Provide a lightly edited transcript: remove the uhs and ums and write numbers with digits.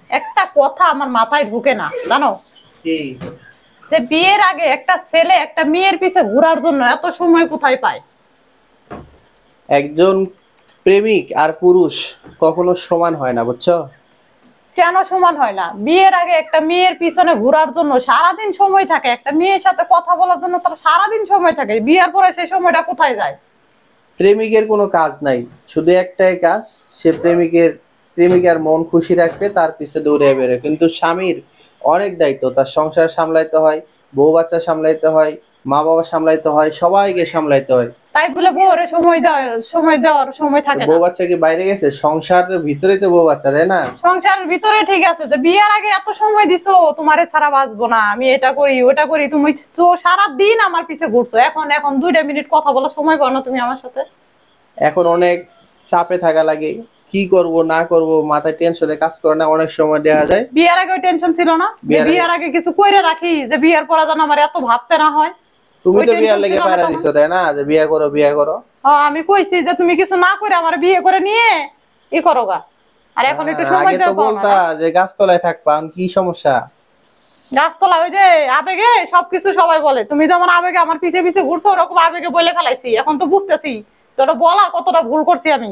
একটা কথা আমার মাথায় ঢুকে না জানো, কি? যে বিয়ের আগে একটা ছেলে একটা মেয়ের পিছে ঘোরার জন্য এত সময় কোথায় পায়? একজন প্রেমিক আর পুরুষ কখনো সমান হয় না, বুঝছো? কেন সমান হয় না? বিয়ের আগে একটা মেয়ের পিছনে ঘোরার জন্য সারাদিন সময় থাকে, একটা মেয়ের সাথে কথা বলার জন্য তার সারাদিন সময় থাকে, বিয়ের পরে সেই সময়টা কোথায় যায়? প্রেমিকের কোনো কাজ নাই, শুধু একটাই কাজ, সে প্রেমিকার মন খুশি রাখবে, তার পিছে দৌড়ে বেরোয়। কিন্তু স্বামীর অনেক দায়িত্ব, তার সংসার সামলাইতে হয়, বউ বাচ্চা সামলাইতে হয়, মা বাবা সামলাইতে হয়, সবাইকে সামলাইতে হয়। তাই বলে বউরে সময় দেওয়ার সময় তো থাকে না? বউ বাচ্চা কি বাইরে গেছে? সংসারের ভিতরেই তো বউ বাচ্চা, তাই না? সংসারের ভিতরে ঠিক আছে, তো বিয়ের আগে এত সময় দিছো তোমারে ছাড়া বাঁচবো না, আমি এটা করি ওটা করি, তুমি তো সারা দিন আমার পিছে ঘুরছো, এখন এখন 2 মিনিট কথা বলার সময় পাও না তুমি আমার সাথে? এখন অনেক চাপে থাকা লাগে, কি করব না করব মাথায় টেনশনে কাজ করে না, অনেক সময় দেখা যায়। বিয়ের আগে ওই টেনশন ছিল না যে বিয়ের আগে বিয়ের আগে কিছু কইরে রাখি, যে বিয়ের পরে যেন আমার এত ভাবতে না হয়? তুমি ওই তো বিয়ার টেনশন লেগে ছিল না পায়রা তখন? দিছো, তাই না, যে বিয়ে করো বিয়ে করো। আমি কইছি যে তুমি কিছু না করে আমার বিয়ে করে নিয়ে ই করো গা, আর এখন একটু সময় আগে তো দেও পাও না বলতা না? যে গাছতলায় থাকবা, এখন কি সমস্যা? গাছতলা ওই যে আবেগে সবকিছু সবাই বলে, তুমি যেমন আবেগে আমার পিছে পিছে ঘুরছো ওরকম আবেগে বলে ফেলাইছি, এখন তো বুঝতেছি তোরা বলা কতটা ভুল করছি আমি।